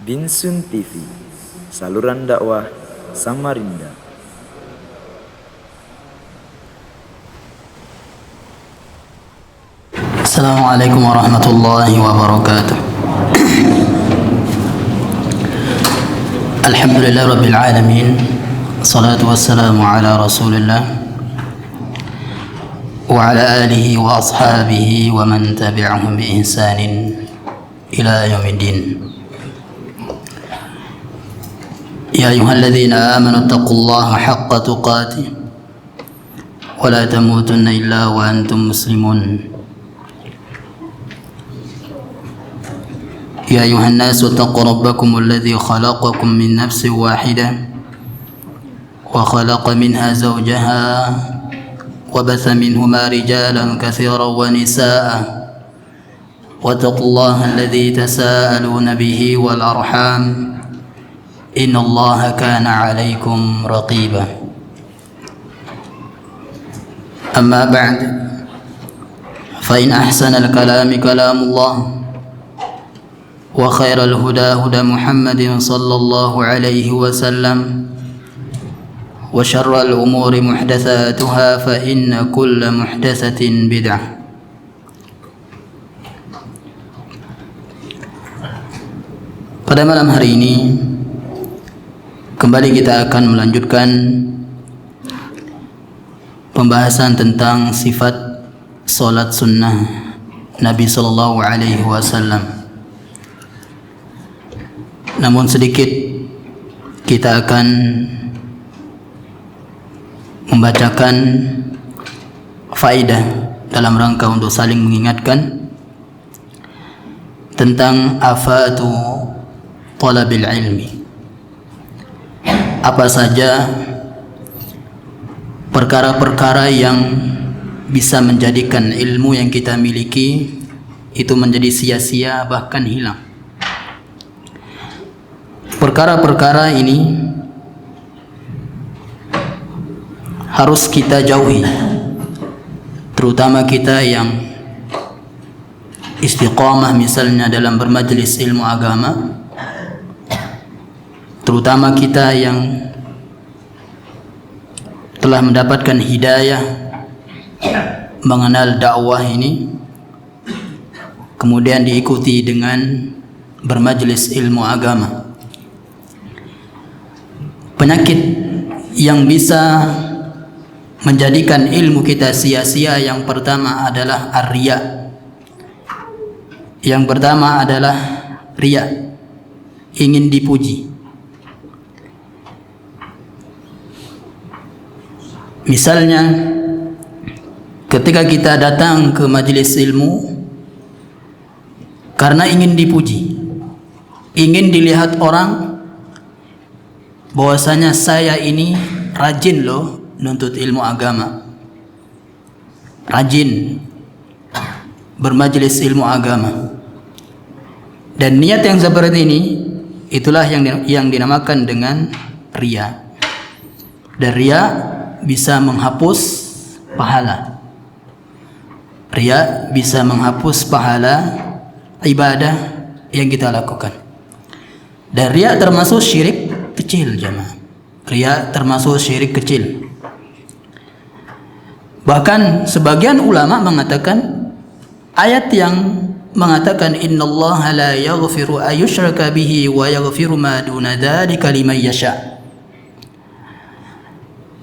Binsun TV, saluran dakwah Samarinda. Assalamualaikum warahmatullahi wabarakatuh. Alhamdulillah rabbil alamin. Salatu wassalamu ala rasulillah wa ala alihi wa ashabihi wa man tabi'ahum bi ihsanin ila yaumiddin. Ya ayyuhalladzina amanu taqullaha haqqa tuqatih wa la tamutunna illa wa antum muslimun. يا أيها الناس اتقوا ربكم الذي خلقكم من نفس واحدة وخلق منها زوجها وبث منهما رجالا كثيرا ونساء واتقوا الله الذي تساءلون به والأرحام إن الله كان عليكم رقيبا. أما بعد فإن أحسن الكلام كلام الله وخير الهدى هدى محمد صلى الله عليه وسلم وشر الأمور محدثاتها فإن كل محدثة بدعة. Pada malam hari ini kembali kita akan melanjutkan pembahasan tentang sifat salat sunnah Nabi sallallahu alaihi wasallam. Namun sedikit kita akan membacakan faedah dalam rangka untuk saling mengingatkan tentang afatu talabil ilmi. Apa saja perkara-perkara yang bisa menjadikan ilmu yang kita miliki itu menjadi sia-sia bahkan hilang. Perkara-perkara ini harus kita jauhi, terutama kita yang istiqamah misalnya dalam bermajlis ilmu agama, terutama kita yang telah mendapatkan hidayah mengenal dakwah ini, kemudian diikuti dengan bermajlis ilmu agama. Penyakit yang bisa menjadikan ilmu kita sia-sia yang pertama adalah ar-riya. Yang pertama adalah riya, ingin dipuji. Misalnya ketika kita datang ke majelis ilmu karena ingin dipuji, ingin dilihat orang bahwasanya saya ini rajin loh nuntut ilmu agama, rajin bermajelis ilmu agama. Dan niat yang seperti ini itulah yang dinamakan dengan riya. Dan riya bisa menghapus pahala. Riya bisa menghapus pahala ibadah yang kita lakukan. Dan riya termasuk syirik kecil, jemaah. Riya termasuk syirik kecil. Bahkan sebagian ulama mengatakan ayat yang mengatakan innallaha la yaghfiru ayyushraka bihi wa yaghfiru ma duna dzalika liman yasha.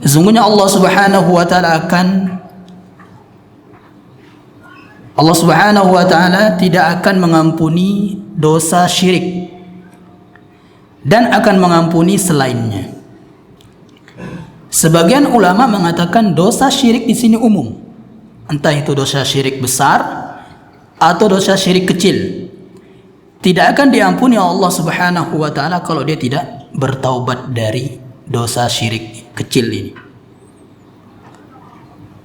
Sesungguhnya Allah Subhanahu wa taala tidak akan mengampuni dosa syirik dan akan mengampuni selainnya. Sebagian ulama mengatakan dosa syirik di sini umum, entah itu dosa syirik besar atau dosa syirik kecil, tidak akan diampuni Allah Subhanahu wa taala kalau dia tidak bertaubat dari dosa syirik kecil ini.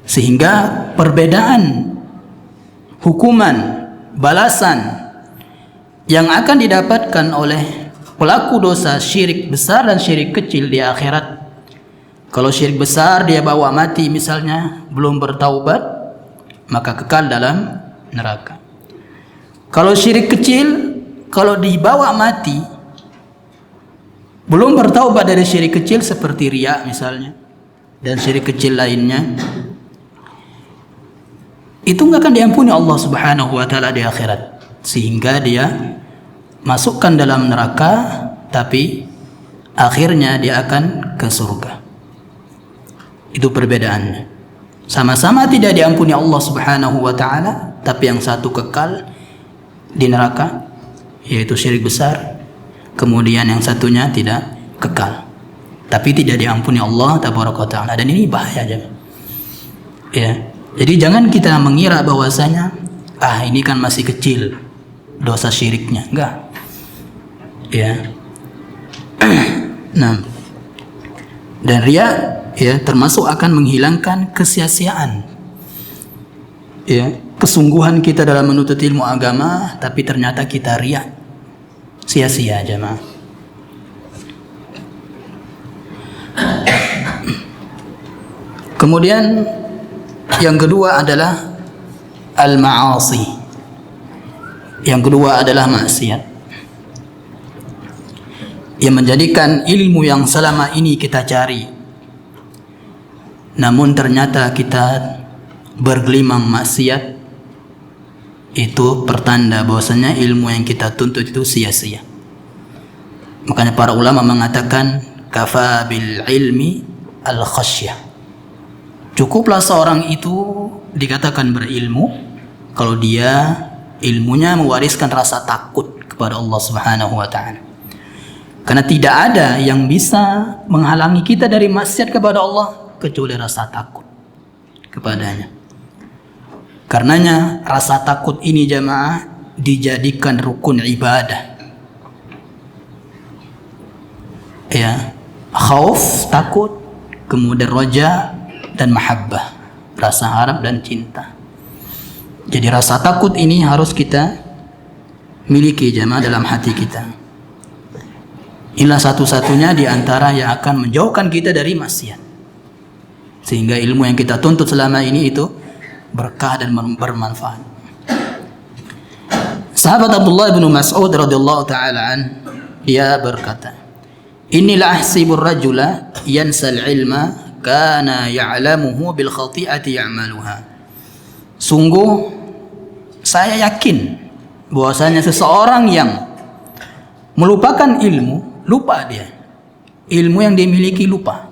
Sehingga perbedaan hukuman, balasan yang akan didapatkan oleh pelaku dosa syirik besar dan syirik kecil di akhirat. Kalau syirik besar dia bawa mati misalnya, belum bertaubat, maka kekal dalam neraka. Kalau syirik kecil, kalau dibawa mati belum bertaubat dari syirik kecil seperti riya misalnya dan syirik kecil lainnya, itu nggak akan diampuni Allah Subhanahu wa taala di akhirat, sehingga dia masukkan dalam neraka, tapi akhirnya dia akan ke surga. Itu perbedaannya. Sama-sama tidak diampuni Allah Subhanahu wa taala, tapi yang satu kekal di neraka yaitu syirik besar, kemudian yang satunya tidak kekal tapi tidak diampuni Allah tabaraka taala. Dan ini bahaya jemaah. Ya. Jadi jangan kita mengira bahwasanya ini kan masih kecil dosa syiriknya. Enggak. Ya. Nah. Dan riya termasuk akan menghilangkan kesia-siaan. Ya, kesungguhan kita dalam menuntut ilmu agama tapi ternyata kita riya. Sia-sia jemaah. Kemudian yang kedua adalah al-ma'asi. Yang kedua adalah maksiat, yang menjadikan ilmu yang selama ini kita cari, namun ternyata kita bergelimang maksiat, itu pertanda bahwasanya ilmu yang kita tuntut itu sia-sia. Makanya para ulama mengatakan kafa bil ilmi al khasyah. Cukuplah seorang itu dikatakan berilmu kalau dia ilmunya mewariskan rasa takut kepada Allah Subhanahu wa taala. Karena tidak ada yang bisa menghalangi kita dari maksiat kepada Allah kecuali rasa takut kepadanya. Karenanya rasa takut ini jemaah dijadikan rukun ibadah. Ya, khauf takut, kemudian roja dan mahabbah, rasa harap dan cinta. Jadi rasa takut ini harus kita miliki jemaah dalam hati kita. Inilah satu-satunya di antara yang akan menjauhkan kita dari maksiat. Sehingga ilmu yang kita tuntut selama ini itu berkah dan bermanfaat. Sahabat Abdullah bin Mas'ud radhiyallahu taala an, dia berkata, "Inilah ahsibur rajula yansal ilma kana ya'lamuhu bil khati'ati ya'maluha." Sungguh saya yakin bahwasanya seseorang yang melupakan ilmu, lupa dia. Ilmu yang dia miliki lupa.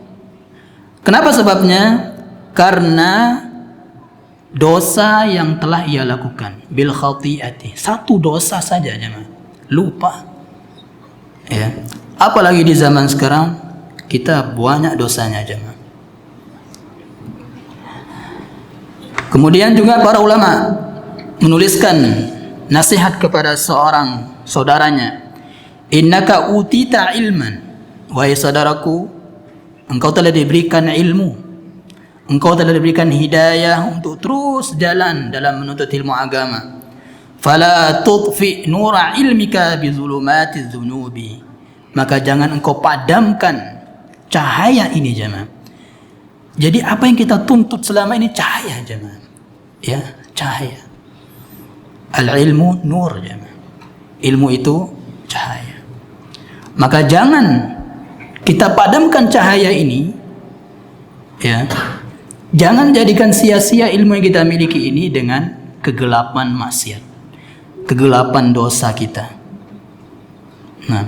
Kenapa sebabnya? Karena dosa yang telah ia lakukan, bil khati'ati. Satu dosa saja jemaah, lupa. Ya. Apalagi di zaman sekarang kita banyak dosanya jemaah. Kemudian juga para ulama menuliskan nasihat kepada seorang saudaranya, innaka utita ilman, wahai saudaraku, engkau telah diberikan ilmu, engkau telah diberikan hidayah untuk terus jalan dalam menuntut ilmu agama. Fala tudfi nura ilmika bi zulumati dzunubi, maka jangan engkau padamkan cahaya ini jemaah. Jadi apa yang kita tuntut selama ini cahaya jemaah. Ya, cahaya. Al-ilmu nur jemaah. Ilmu itu cahaya. Maka jangan kita padamkan cahaya ini, ya. Jangan jadikan sia-sia ilmu yang kita miliki ini dengan kegelapan maksiat, kegelapan dosa kita. Nah,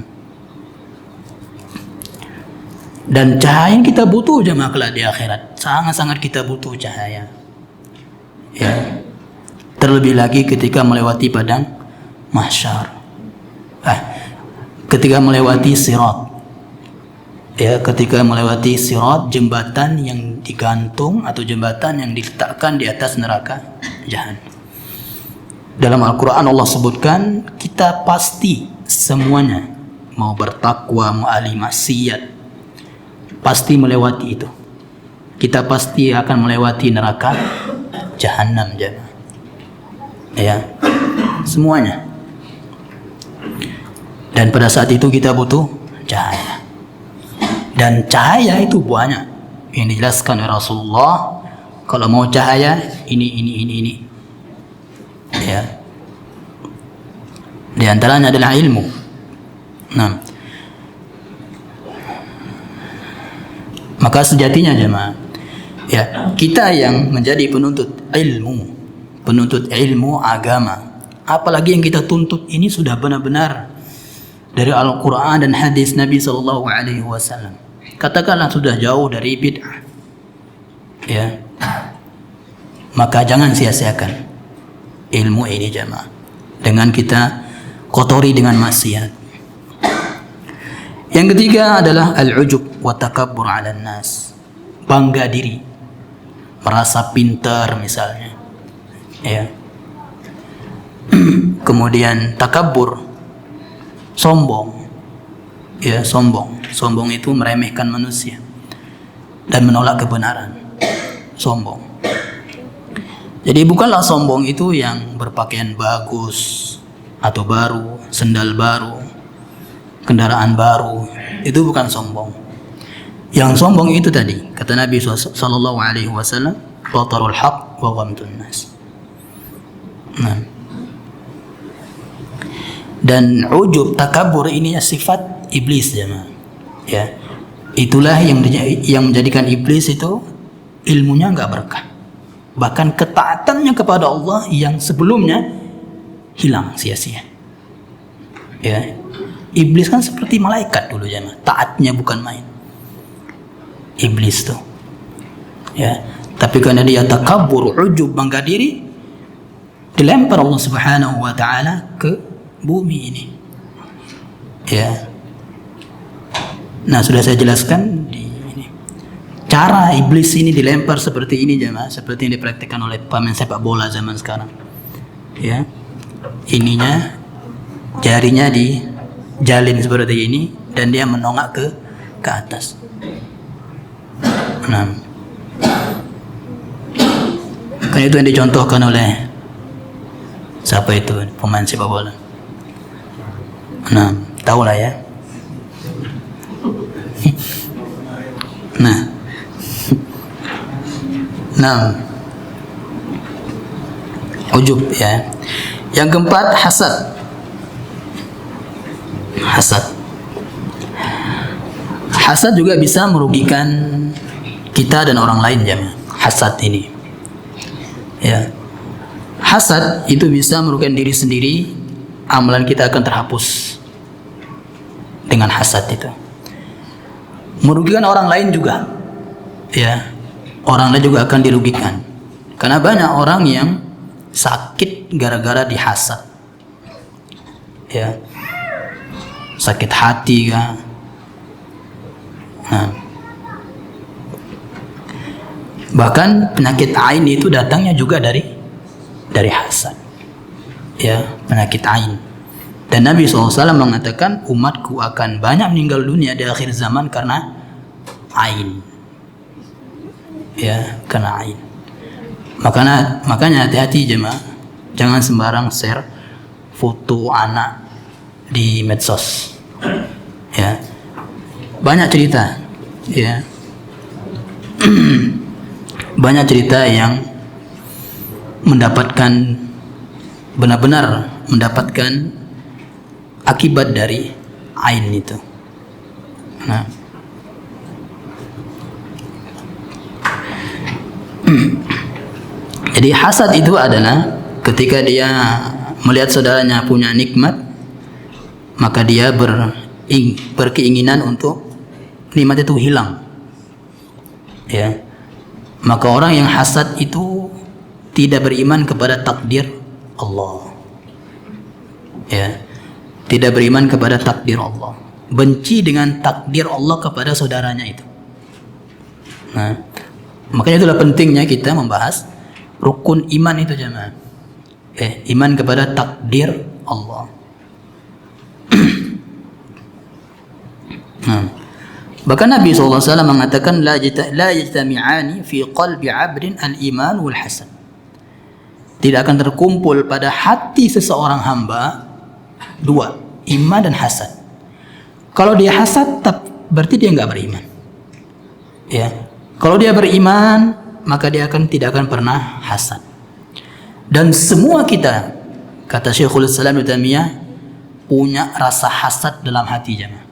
dan cahaya yang kita butuh jemaah kelak di akhirat, sangat-sangat kita butuh cahaya. Ya. Terlebih lagi ketika melewati padang mahsyar. Ketika melewati sirat. Ya, ketika melewati sirat, jembatan yang digantung atau jembatan yang diletakkan di atas neraka jahanam. Dalam Al-Quran Allah sebutkan kita pasti semuanya mau bertakwa, mau ahli maksiat, pasti melewati itu. Kita pasti akan melewati neraka jahanam jemaah. Ya, semuanya. Dan pada saat itu kita butuh cahaya. Dan cahaya itu banyak yang dijelaskan oleh Rasulullah. Kalau mau cahaya ini. Ya. Di antaranya adalah ilmu. Nah. Maka sejatinya jemaah, ya, kita yang menjadi penuntut ilmu agama, apalagi yang kita tuntut ini sudah benar-benar dari Al-Quran dan hadis Nabi Sallallahu Alaihi Wasallam. Katakanlah sudah jauh dari bid'ah, ya, maka jangan sia-siakan ilmu ini jemaah dengan kita kotori dengan maksiat. Yang ketiga adalah al-ujub wa takabbur 'alan nas. Bangga diri, merasa pintar misalnya. Ya. Kemudian takabbur, sombong. Ya, sombong. Sombong itu meremehkan manusia dan menolak kebenaran. Sombong. Jadi bukanlah sombong itu yang berpakaian bagus atau baru, sendal baru, kendaraan baru. Itu bukan sombong. Yang sombong itu tadi kata Nabi sallallahu alaihi wasallam, batarul haq wa ghamtun nas. Nah. Dan ujub, takabur ini sifat iblis jemaah. Ya. Itulah yang menjadikan iblis itu ilmunya enggak berkah. Bahkan ketaatannya kepada Allah yang sebelumnya hilang sia-sia. Ya. Iblis kan seperti malaikat dulu jemaah, taatnya bukan main. Iblis tuh. Ya, tapi karena dia takabur, ujub, bangga diri, dilempar Allah Subhanahu wa taala ke bumi ini. Ya. Nah, sudah saya jelaskan di ini. Cara iblis ini dilempar seperti ini jemaah, seperti yang dipraktikkan oleh pemain sepak bola zaman sekarang. Ya. Ininya jarinya dijalin seperti ini dan dia menongak ke atas. Nah, kan itu yang dicontohkan oleh siapa itu pemain sepak bola. Nah, tahulah ya. Nah, ujub ya. Yang keempat hasad. Hasad juga bisa merugikan kita dan orang lain jemaah. Hasad ini, ya, hasad itu bisa merugikan diri sendiri. Amalan kita akan terhapus dengan hasad itu. Merugikan orang lain juga, ya, orang lain juga akan dirugikan. Karena banyak orang yang sakit gara-gara dihasad, ya, sakit hati kah. Nah, bahkan penyakit ain itu datangnya juga dari hasad, ya, penyakit ain. Dan Nabi SAW mengatakan umatku akan banyak meninggal dunia di akhir zaman karena ain, ya, karena ain. Makanya hati-hati jemaah, jangan sembarang share foto anak di medsos, ya. Banyak cerita, ya. Banyak cerita yang benar-benar mendapatkan akibat dari ain itu. Nah, jadi hasad itu adalah ketika dia melihat saudaranya punya nikmat, maka dia berkeinginan untuk nikmat itu hilang. Ya. Maka orang yang hasad itu tidak beriman kepada takdir Allah. Ya. Tidak beriman kepada takdir Allah. Benci dengan takdir Allah kepada saudaranya itu. Nah, makanya itulah pentingnya kita membahas rukun iman itu jemaah. Iman kepada takdir Allah. Nah, bahkan Nabi SAW mengatakan la yajtami'ani fi qalbi 'abdin al-iman wal hasad. Tidak akan terkumpul pada hati seseorang hamba dua, iman dan hasad. Kalau dia hasad, berarti dia enggak beriman. Ya. Kalau dia beriman, maka dia tidak akan pernah hasad. Dan semua kita, kata Syekhul Islam Ibnu Taimiyah, punya rasa hasad dalam hati jemaah.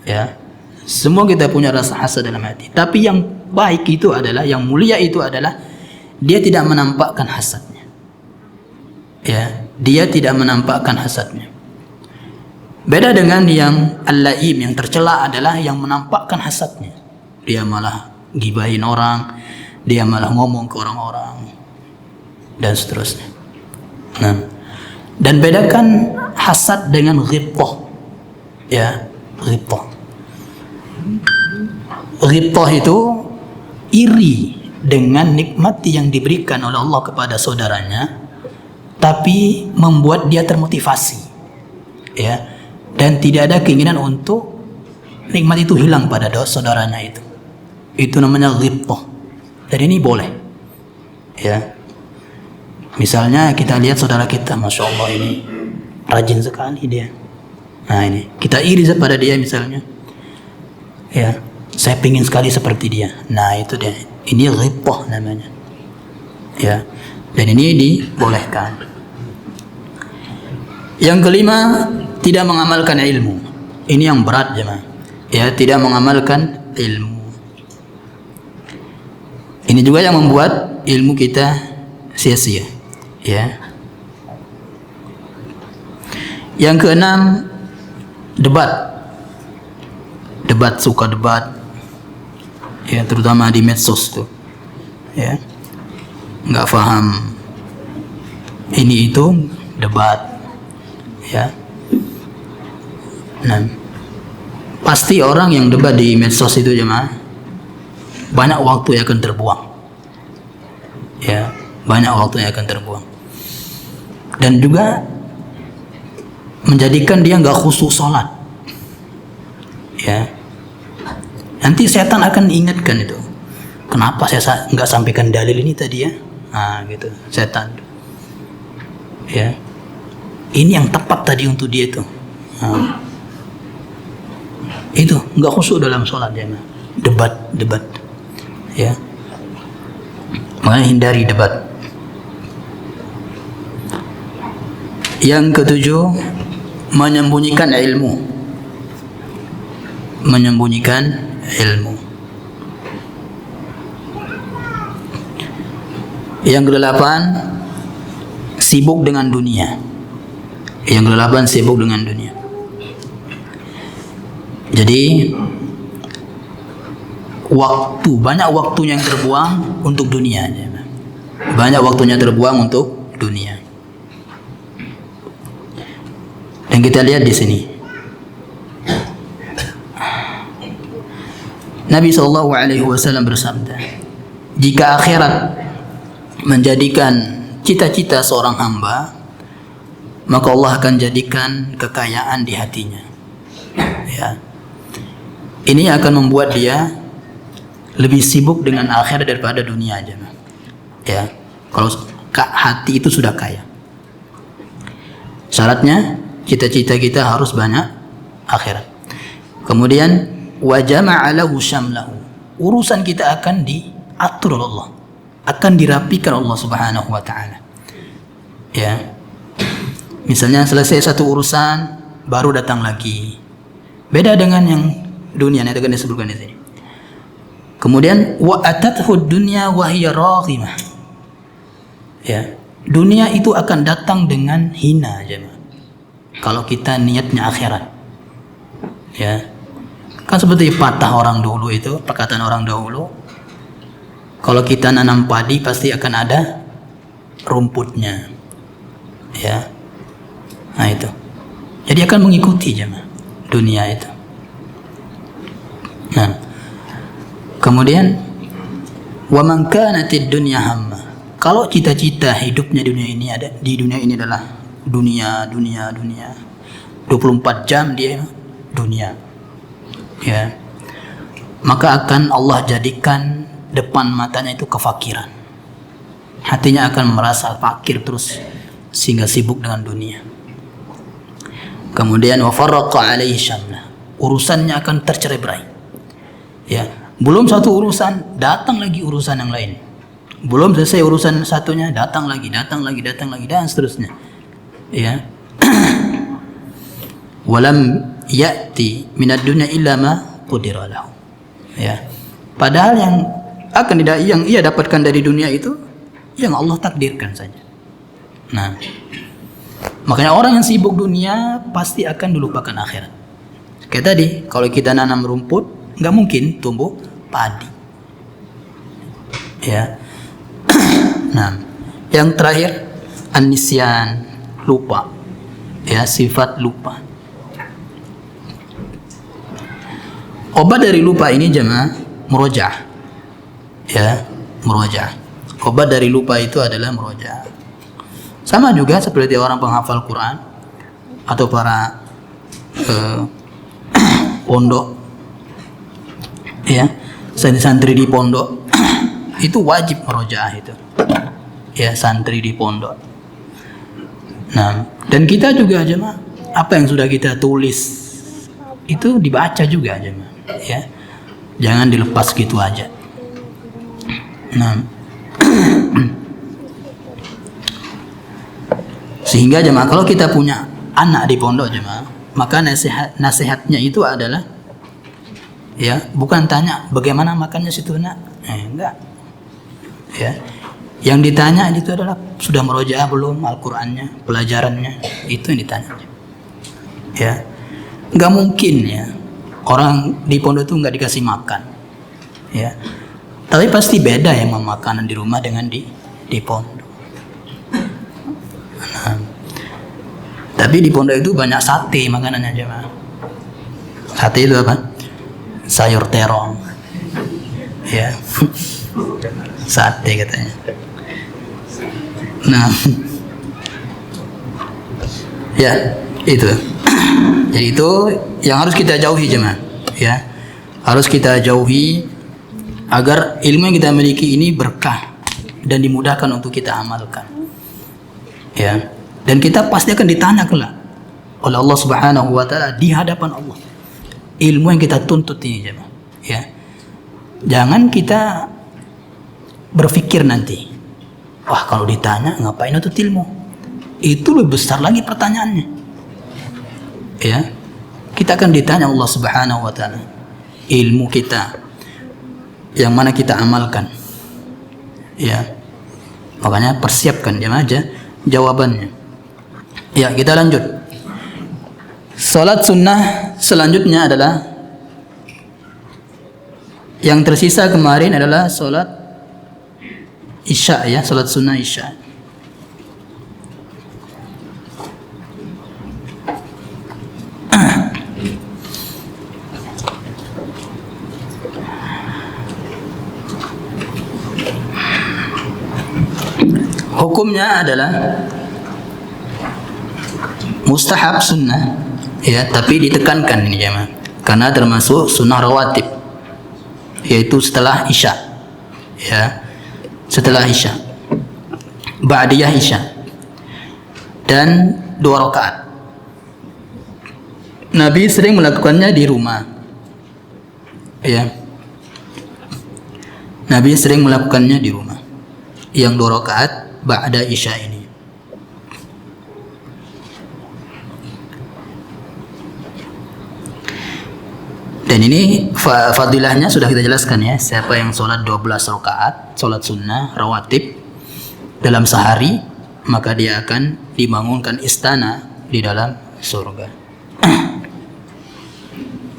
Ya. Semua kita punya rasa hasad dalam hati. Tapi yang baik itu adalah, yang mulia itu adalah dia tidak menampakkan hasadnya. Ya, dia tidak menampakkan hasadnya. Beda dengan yang al-laim, yang tercela adalah yang menampakkan hasadnya. Dia malah gibahin orang, dia malah ngomong ke orang-orang dan seterusnya. Nah, dan bedakan hasad dengan ghibthah. Ya, ghibthah. Ghibthah itu iri dengan nikmat yang diberikan oleh Allah kepada saudaranya, tapi membuat dia termotivasi, ya, dan tidak ada keinginan untuk nikmat itu hilang pada saudaranya itu. Itu namanya ghibthah. Dan ini boleh, ya. Misalnya kita lihat saudara kita, masya Allah ini rajin sekali dia. Nah ini kita iri pada dia misalnya, ya, saya pingin sekali seperti dia. Nah itu dia, ini ghibthah namanya, ya. Dan ini dibolehkan. Yang kelima, tidak mengamalkan ilmu. Ini yang berat jemaah. Ya, tidak mengamalkan ilmu. Ini juga yang membuat ilmu kita sia-sia. Ya. Yang keenam, debat. Debat, suka debat. Ya, terutama di medsos tuh. Ya. Nggak paham ini itu, debat, ya. Nah, pasti orang yang debat di medsos itu jemaah, banyak waktu yang akan terbuang, ya, banyak waktu yang akan terbuang, dan juga menjadikan dia nggak khusyuk sholat, ya. Nanti setan akan ingatkan itu, kenapa saya nggak sampaikan dalil ini tadi ya. Nah gitu, setan, ya, ini yang tepat tadi untuk dia itu. Nah, itu nggak khusyuk dalam sholat ya, debat, ya, makanya hindari debat. Yang ketujuh, menyembunyikan ilmu. Menyembunyikan ilmu. Yang kedelapan, sibuk dengan dunia. Yang kedelapan, sibuk dengan dunia. Jadi banyak waktunya yang terbuang untuk dunia. Banyak waktunya terbuang untuk dunia. Dan kita lihat di sini, Nabi SAW bersabda, jika akhirat menjadikan cita-cita seorang hamba, maka Allah akan jadikan kekayaan di hatinya, ya. Ini akan membuat dia lebih sibuk dengan akhirat daripada dunia aja, ya. Kalau hati itu sudah kaya, syaratnya cita-cita kita harus banyak akhirat. Kemudian wa jama'a lahu syamlahu, urusan kita akan diatur oleh Allah, akan dirapikan Allah Subhanahu wa taala. Ya. Misalnya selesai satu urusan, baru datang lagi. Beda dengan yang dunia, nanti akan disebutkan di sini. Kemudian wa atathu dunya wa hiya raghimah. Ya, dunia itu akan datang dengan hina aja, kalau kita niatnya akhirat. Ya. Kan seperti patah orang dulu itu, perkataan orang dahulu, kalau kita nanam padi pasti akan ada rumputnya, ya. Nah itu, jadi akan mengikuti jemaah dunia itu. Nah, kemudian wa man kanatid dunya hamma, kalau cita-cita hidupnya dunia ini ada di dunia ini adalah dunia 24 jam dia dunia, ya, maka akan Allah jadikan depan matanya itu kefakiran. Hatinya akan merasa fakir terus sehingga sibuk dengan dunia. Kemudian wa farraqa alaihi syamlah, urusannya akan tercerai-berai. Ya, belum satu urusan, datang lagi urusan yang lain. Belum selesai urusan satunya, datang lagi dan seterusnya. Ya. Walam ya'ti minad dunya illa ma qudira lahu. Ya. Padahal yang ia dapatkan dari dunia itu yang Allah takdirkan saja. Nah, makanya orang yang sibuk dunia pasti akan dilupakan akhirat. Kayak tadi, kalau kita nanam rumput, nggak mungkin tumbuh padi. Ya. Nah, yang terakhir an-nisyan, lupa. Ya, sifat lupa. Obat dari lupa ini jemaah murojaah. Ya, murojaah. Obat dari lupa itu adalah murojaah. Sama juga seperti orang penghafal Quran atau para pondok, ya, santri di pondok itu wajib murojaah itu. Ya, santri di pondok. Nah, dan kita juga jemaah, apa yang sudah kita tulis itu dibaca juga jemaah. Ya, jangan dilepas gitu aja. Nah, sehingga jemaah kalau kita punya anak di pondok jemaah, maka nasihatnya itu adalah, ya, bukan tanya bagaimana makannya situ nak, enggak. Ya, yang ditanya itu adalah sudah merojaah belum Al-Qur'annya, pelajarannya, itu yang ditanya. Ya, enggak mungkin ya orang di pondok itu nggak dikasih makan, ya. Tapi pasti beda ya makanan di rumah dengan di pondok. Nah, tapi di pondok itu banyak sate makanannya jemaah. Sate itu apa? Sayur terong, ya. Sate katanya. Nah, ya itu. Jadi itu yang harus kita jauhi jemaah, ya. Harus kita jauhi agar ilmu yang kita miliki ini berkah dan dimudahkan untuk kita amalkan. Ya. Dan kita pasti akan ditanya kelak oleh Allah Subhanahu wa taala di hadapan Allah. Ilmu yang kita tuntut ini jemaah, ya. Jangan kita berpikir nanti, wah kalau ditanya ngapain nuntut ilmu? Itu lebih besar lagi pertanyaannya. Ya, kita akan ditanya Allah Subhanahu wa taala ilmu kita yang mana kita amalkan. Ya, makanya persiapkan jemaah aja jawabannya. Ya, kita lanjut. Salat sunnah selanjutnya adalah yang tersisa kemarin adalah salat Isya, ya, salat sunnah Isya. Hukumnya adalah mustahab sunnah, ya, tapi ditekankan ini jemaah, karena termasuk sunnah rawatib, yaitu setelah Isya, ya, setelah Isya, ba'diyah Isya, dan 2 rakaat. Nabi sering melakukannya di rumah, ya. Nabi sering melakukannya di rumah, yang 2 rakaat ba'da Isya ini. Dan ini fadilahnya sudah kita jelaskan, ya. Siapa yang sholat 12 rakaat, sholat sunnah rawatib dalam sehari, maka dia akan dibangunkan istana di dalam surga.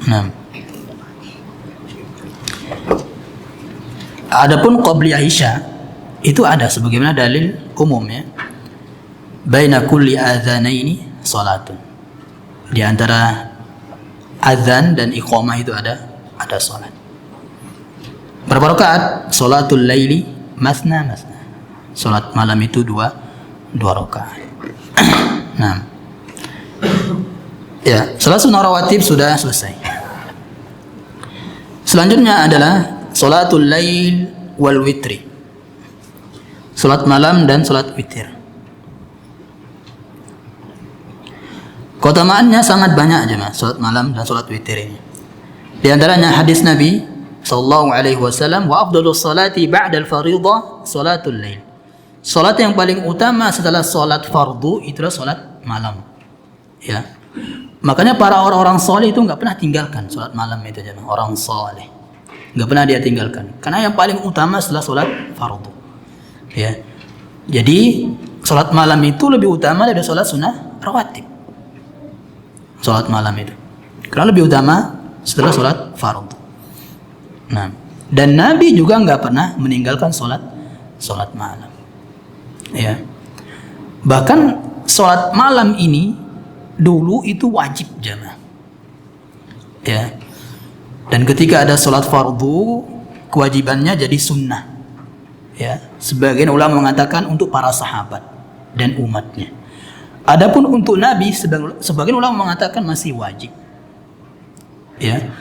Nah, adapun qabliyah Isya itu ada sebagaimana dalil umum, ya. Baina kulli adzanaini salatun. Di antara azan dan iqamah itu ada salat. Berapa rakaat? Salatul laili masna masna. Salat malam itu dua rakaat. Nah, ya, salat sunnah rawatib sudah selesai. Selanjutnya adalah salatul lail wal witri. Salat malam dan salat witir. Keutamaannya sangat banyak jemaah, salat malam dan salat witir ini. Di antaranya hadis Nabi sallallahu alaihi wasallam, wa afdhalus salati ba'da al-fardhah salatul lail. Salat yang paling utama setelah salat fardu itulah salat malam. Ya. Makanya para orang-orang soleh itu nggak pernah tinggalkan sholat malam itu jemaah. Orang soleh nggak pernah dia tinggalkan. Karena yang paling utama adalah sholat fardu. Ya. Jadi sholat malam itu lebih utama dari sholat sunnah rawatib. Sholat malam itu. Karena lebih utama setelah sholat fardu. Nah, dan Nabi juga nggak pernah meninggalkan sholat malam. Ya. Bahkan sholat malam ini dulu itu wajib jamaah. Ya. Dan ketika ada sholat fardu, kewajibannya jadi sunnah. Ya. Sebagian ulama mengatakan untuk para sahabat dan umatnya. Adapun untuk Nabi, sebagian ulama mengatakan masih wajib. Ya.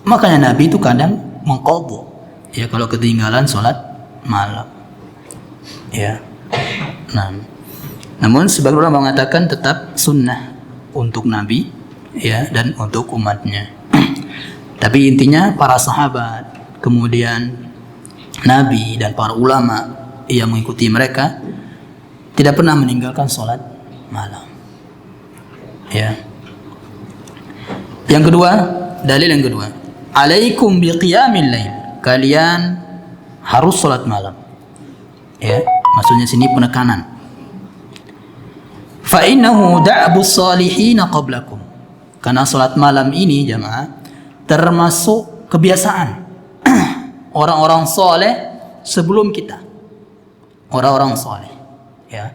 Makanya Nabi itu kadang mengqadha, ya, kalau ketinggalan sholat malam. Ya. Nah, namun sebagian ulama mengatakan tetap sunnah untuk Nabi, ya, dan untuk umatnya. Tapi intinya para sahabat, kemudian Nabi dan para ulama yang mengikuti mereka tidak pernah meninggalkan sholat malam. Ya. Yang kedua, dalil yang kedua, alaikum biqiyamil lail, kalian harus sholat malam. Ya, maksudnya sini penekanan. Fa innahu da'bus salihina qablakum. Karena salat malam ini jamaah termasuk kebiasaan orang-orang soleh sebelum kita. Orang-orang soleh, ya.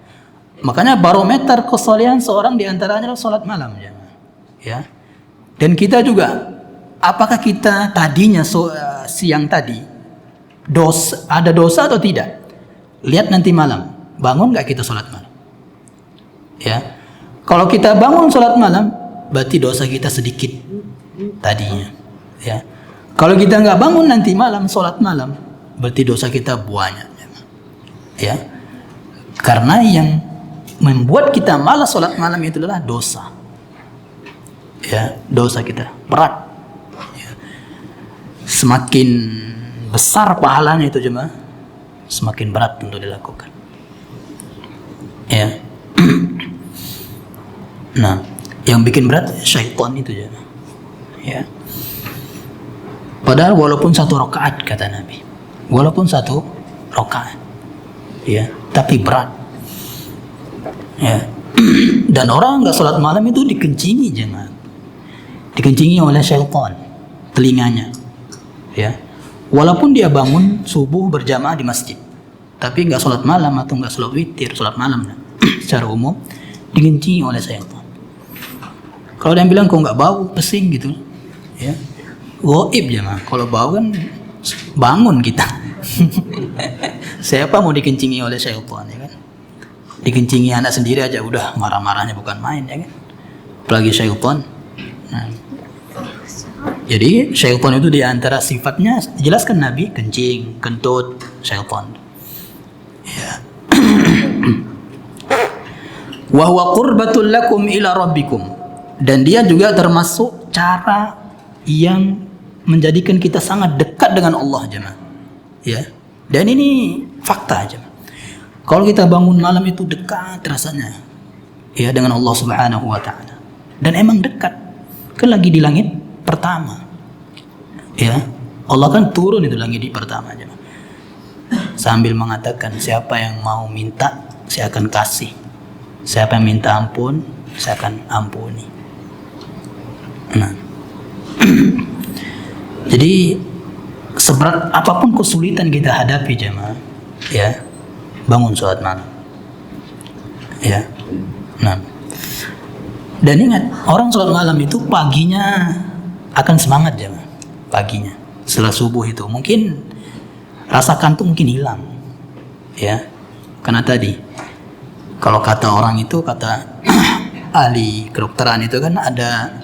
Makanya barometer kesolehan seorang diantaranya adalah salat malam jamaah. Ya. Dan kita juga, apakah kita tadinya siang tadi ada dosa atau tidak? Lihat nanti malam, bangun nggak kita salat malam? Ya, kalau kita bangun sholat malam, berarti dosa kita sedikit tadinya. Ya, kalau kita nggak bangun nanti malam sholat malam, berarti dosa kita banyak. Ya, karena yang membuat kita malas sholat malam itu adalah dosa. Ya, dosa kita berat. Ya. Semakin besar pahalanya itu jemaah, semakin berat untuk dilakukan. Ya. Nah, yang bikin berat syaitan itu ya. Ya. Padahal walaupun 1 rakaat kata Nabi, walaupun 1 rakaat, ya, tapi berat. Ya. Dan orang nggak sholat malam itu dikencingi jemaah, dikencingi oleh syaitan telinganya. Ya. Walaupun dia bangun subuh berjamaah di masjid, tapi nggak sholat malam atau nggak sholat witir, sholat malam secara umum dikencingi oleh syaitan. Kalau dia bilang kok nggak bau, pesing gitu, ya, goib jemaah. Kalau bau kan bangun kita. Siapa mau dikencingi oleh syaitan, ya kan? Dikencingi anak sendiri aja udah marah-marahnya bukan main, ya kan? Apalagi syaitan. Nah, jadi syaitan itu diantara sifatnya dijelaskan Nabi, kencing, kentut, syaitan. Ya. Wa huwa qurbatul lakum ila rabbikum. Dan dia juga termasuk cara yang menjadikan kita sangat dekat dengan Allah jemaah. Ya. Dan ini fakta jemaah. Kalau kita bangun malam itu dekat rasanya, ya, dengan Allah Subhanahu wa taala. Dan emang dekat. Kan lagi di langit pertama. Ya. Allah kan turun itu langit di pertama jemaah. Sambil mengatakan siapa yang mau minta, saya akan kasih. Siapa yang minta ampun, saya akan ampuni. Nah, jadi seberat apapun kesulitan kita hadapi jemaah, ya, bangun sholat malam. Ya, nah, dan ingat orang sholat malam itu paginya akan semangat jemaah. Paginya setelah subuh itu mungkin rasa kantuk mungkin hilang, ya, karena tadi kalau kata orang itu, kata ahli kedokteran itu kan ada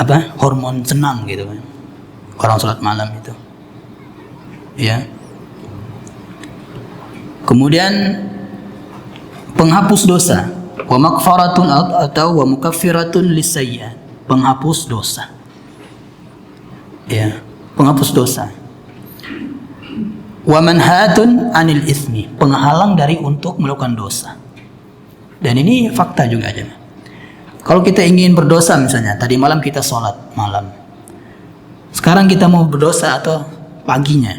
apa, hormon senang gitu kan orang sholat malam itu, ya. Kemudian penghapus dosa, wa maghfiratun atau wa mukaffiratun lisayyi'at, penghapus dosa, ya, penghapus dosa. Wa manhatun anil ismi, penghalang dari untuk melakukan dosa. Dan ini fakta juga aja. Kalau kita ingin berdosa misalnya, tadi malam kita sholat malam, sekarang kita mau berdosa atau paginya,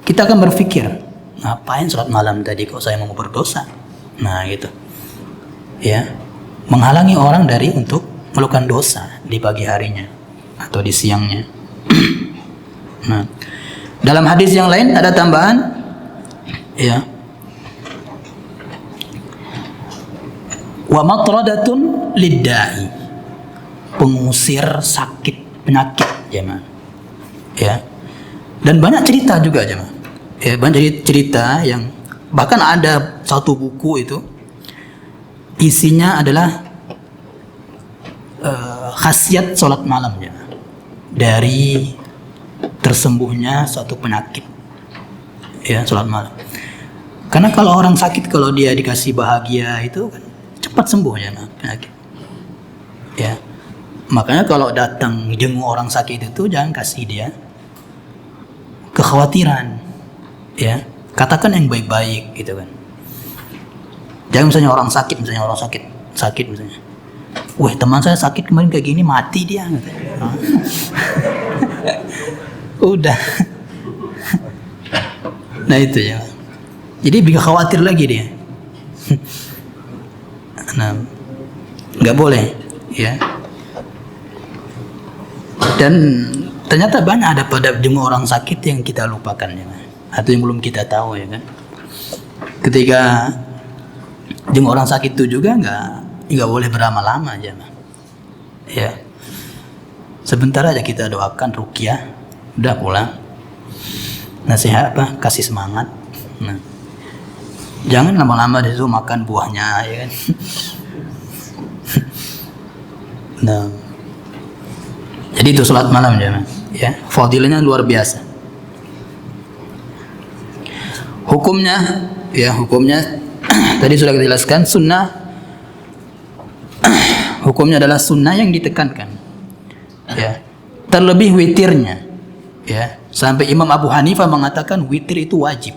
kita akan berpikir, ngapain sholat malam tadi kok saya mau berdosa? Nah gitu, ya, menghalangi orang dari untuk melakukan dosa di pagi harinya atau di siangnya. Nah, dalam hadis yang lain ada tambahan, ya, wa matradatun liddai, pengusir sakit penyakit, ya. Dan banyak cerita juga, ya, banyak cerita yang bahkan ada satu buku itu isinya adalah khasiat sholat malam, ya, dari tersembuhnya suatu penyakit, ya, sholat malam. Karena kalau orang sakit, kalau dia dikasih bahagia itu kan cepat sembuh, ya, penyakit, ya. Makanya kalau datang jenguk orang sakit itu jangan kasih dia kekhawatiran, ya, katakan yang baik-baik gitu kan. Jangan misalnya orang sakit misalnya, wah teman saya sakit kemarin kayak gini, mati dia, udah. Nah itu, ya, jadi bikin khawatir lagi dia. Nah, nggak boleh, ya. Dan ternyata banyak ada pada jenguk orang sakit yang kita lupakan, ya, atau yang belum kita tahu, ya kan. Ketika jenguk orang sakit itu juga nggak boleh berlama-lama aja, ya. Sebentar aja kita doakan, ruqyah, udah pulang. Nasihat apa? Kasih semangat. Nah, jangan lama-lama di situ makan buahnya, ya kan. Nah, jadi itu sholat malam, ya, fadilahnya luar biasa. Hukumnya tadi sudah kita jelaskan, sunnah. Hukumnya adalah sunnah yang ditekankan, ya. Terlebih witirnya, ya. Sampai Imam Abu Hanifah mengatakan witir itu wajib,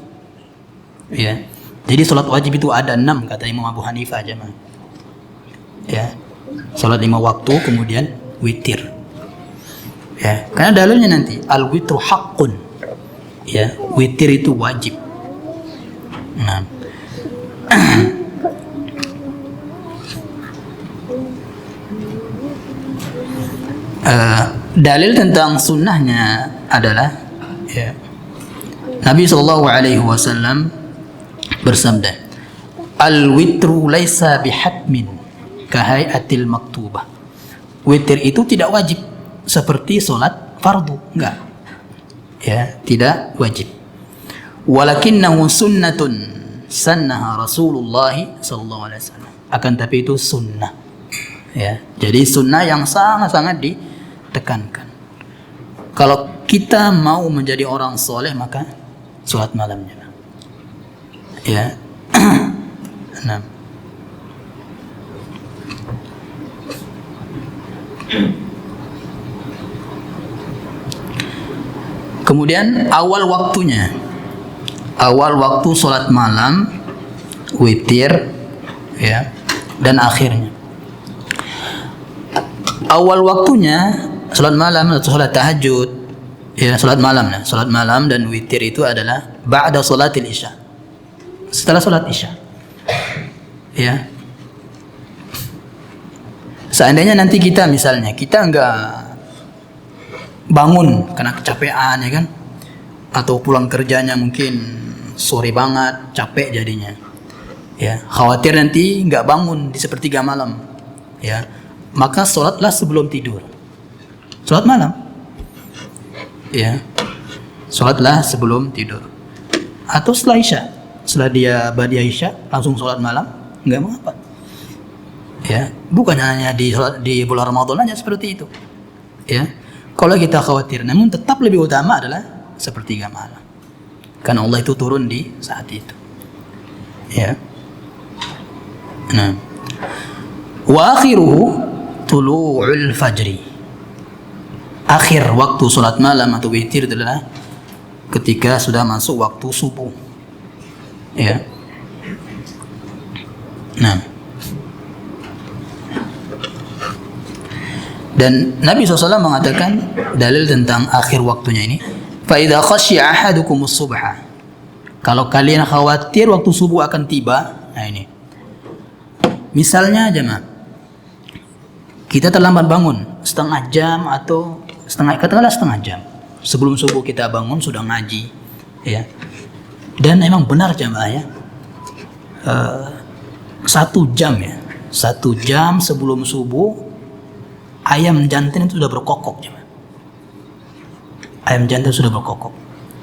ya. Jadi sholat wajib itu ada 6 kata Imam Abu Hanifah, ya. Sholat 5 waktu kemudian witir, ya. Karena dalilnya nanti al-witru haqqun, ya, witir itu wajib. Nah, dalil tentang sunnahnya adalah, ya, Nabi SAW bersabda, al-witru laisa bihatmin kahai'atil maktubah. Witir itu tidak wajib seperti sholat fardu, enggak, ya, tidak wajib. Walakinnahu sunnatun sannaha Rasulullah sallallahu alaihi wasallam. Akan tapi itu sunnah, ya. Jadi sunnah yang sangat-sangat ditekankan. Kalau kita mau menjadi orang soleh maka sholat malamnya, ya. Nah, kemudian awal waktu sholat malam, witir, ya, dan akhirnya. Awal waktunya sholat malam atau sholat tahajud, ya, sholat malam dan witir itu adalah ba'da sholatil isya, setelah sholat isya, ya. Seandainya nanti kita misalnya nggak bangun karena kecapean, ya kan, atau pulang kerjanya mungkin sore banget, capek jadinya, ya, khawatir nanti nggak bangun di sepertiga malam, ya, maka sholatlah sebelum tidur, sholat malam, ya, sholatlah sebelum tidur, atau setelah isya, setelah dia ba'da isya langsung sholat malam, nggak mengapa, ya. Bukan hanya di bulan Ramadan aja seperti itu, ya. Kalau kita khawatir, namun tetap lebih utama adalah sepertiga malam, karena Allah itu turun di saat itu, ya. Nah, wa akhiruhu tulu'ul fajri. Akhir waktu sholat malam atau witir adalah ketika sudah masuk waktu subuh, ya. Nah, Dan Nabi SAW mengatakan dalil tentang akhir waktunya ini, fa idza khasyiya ahadukumus subha, kalau kalian khawatir waktu subuh akan tiba. Nah ini misalnya jemaah, kita terlambat bangun setengah jam atau katakanlah setengah jam sebelum subuh kita bangun sudah ngaji, ya. Dan emang benar jemaah ya, 1 jam ya, 1 jam sebelum subuh ayam jantan itu sudah berkokok, jemaah. Ayam jantan sudah berkokok,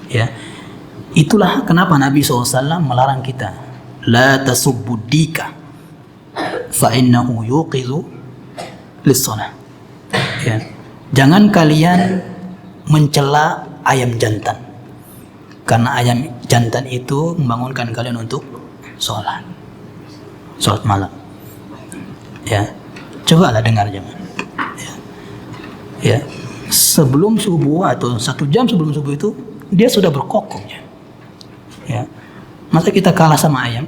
ya. Itulah kenapa Nabi SAW melarang kita, la tasubbu dika fa innahu yuqizu lis-shalah. Ya. Jangan kalian mencela ayam jantan, karena ayam jantan itu membangunkan kalian untuk sholat malam. Ya, cobalah dengar jemaah. Ya, sebelum subuh atau 1 jam sebelum subuh itu dia sudah berkokok, ya. Masa kita kalah sama ayam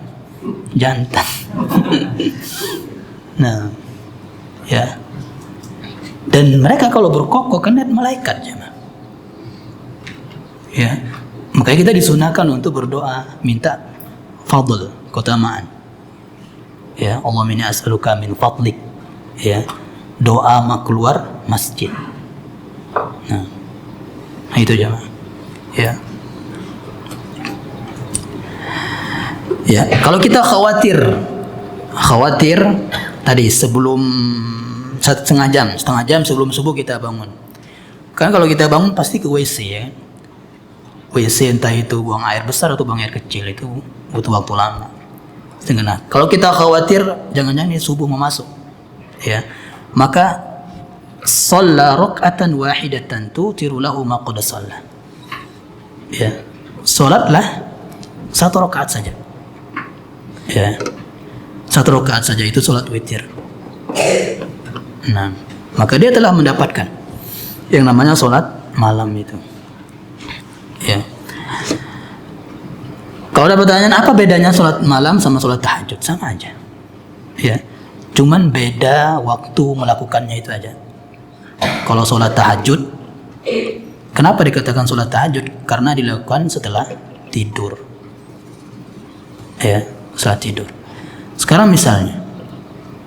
jantan? Nah, ya. Dan mereka kalau berkokok kan lihat malaikat, ya. Makanya kita disunahkan untuk berdoa minta fadl, keutamaan. Ya, Allahumma inni as'aluka min fadlik. Ya. Doa mau keluar masjid. Nah itu jemaah. Ya. Ya, kalau kita khawatir tadi sebelum setengah jam sebelum subuh kita bangun. Kan kalau kita bangun pasti ke WC, ya. WC entah itu buang air besar atau buang air kecil, itu butuh waktu lama. Nah, kalau kita khawatir jangan-jangan subuh mau masuk, ya. Maka shalla rak'atan wahidatan tutiru lahu ma qad shalla. Ya, salatlah 1 rakaat saja. Ya. 1 rakaat saja itu salat witir. Nah, maka dia telah mendapatkan yang namanya salat malam itu. Ya. Kalau ada pertanyaan apa bedanya salat malam sama salat tahajud? Sama aja. Ya. Cuman beda waktu melakukannya itu aja. Kalau sholat tahajud, kenapa dikatakan sholat tahajud? Karena dilakukan setelah tidur. Ya, setelah tidur. Sekarang misalnya,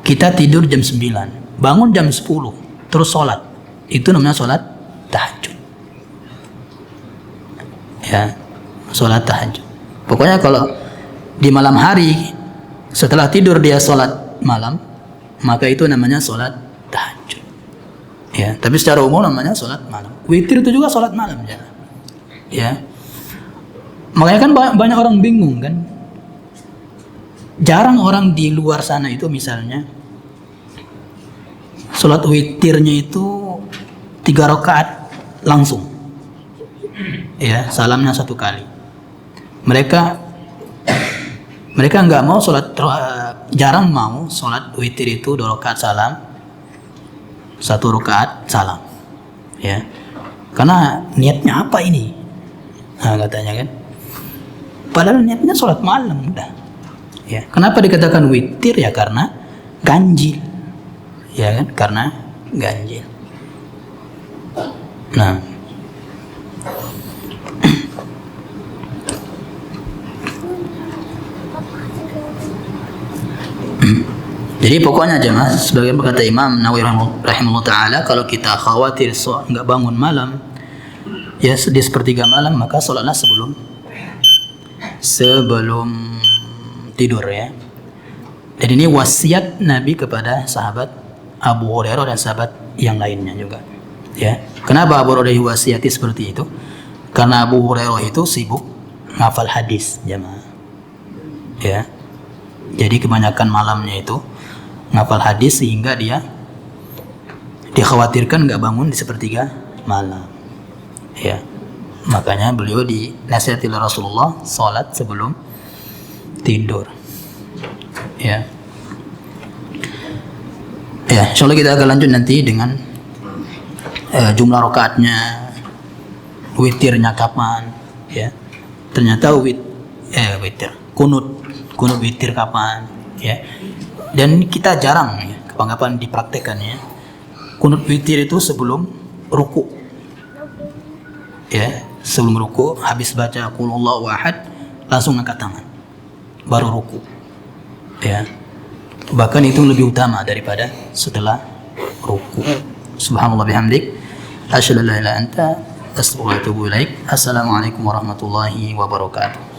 kita tidur jam 9, bangun jam 10, terus sholat. Itu namanya sholat tahajud. Ya, sholat tahajud. Pokoknya kalau di malam hari, setelah tidur dia sholat malam, maka itu namanya sholat tahajud. Ya, tapi secara umum namanya sholat malam. Witir itu juga sholat malam, ya. Makanya kan banyak orang bingung kan. Jarang orang di luar sana itu misalnya sholat witirnya itu 3 rakaat langsung. Ya, salamnya 1 kali. Mereka nggak mau sholat, jarang mau sholat witir itu 2 rakaat salam, 1 rakaat salam, ya. Karena niatnya apa ini? Nah, katanya kan. Padahal niatnya sholat malam udah. Ya. Kenapa dikatakan witir? Ya karena ganjil, ya kan? Karena ganjil. Nah. Jadi pokoknya jemaah, sebagai berkata Imam Nawawi rahimahullah taala, kalau kita khawatir nggak bangun malam, ya di sepertiga malam, maka sholatlah sebelum tidur, ya. Dan ini wasiat Nabi kepada sahabat Abu Hurairah dan sahabat yang lainnya juga, ya. Kenapa Abu Hurairah diwasiati seperti itu? Karena Abu Hurairah itu sibuk ngafal hadis, jemaah, ya. Jadi kebanyakan malamnya itu ngafal hadis, sehingga dia dikhawatirkan nggak bangun di sepertiga malam, ya. Makanya beliau dinasihati oleh Rasulullah salat sebelum tidur, ya. Ya, insyaallah kita akan lanjut nanti dengan jumlah rakaatnya, witirnya kapan, ya. Ternyata witir, kunut witir kapan, ya. Dan kita jarang, ya, kapan-kapan dipraktekkan, ya. Kunut witir itu sebelum ruku. Ya, sebelum ruku habis baca qul huwallahu ahad langsung angkat tangan. Baru ruku. Ya. Bahkan itu lebih utama daripada setelah ruku. Subhanallah bihamdik. Asyhadu an la ilaha illa anta astaghfiruka wa atubu ilaik. Assalamualaikum warahmatullahi wabarakatuh.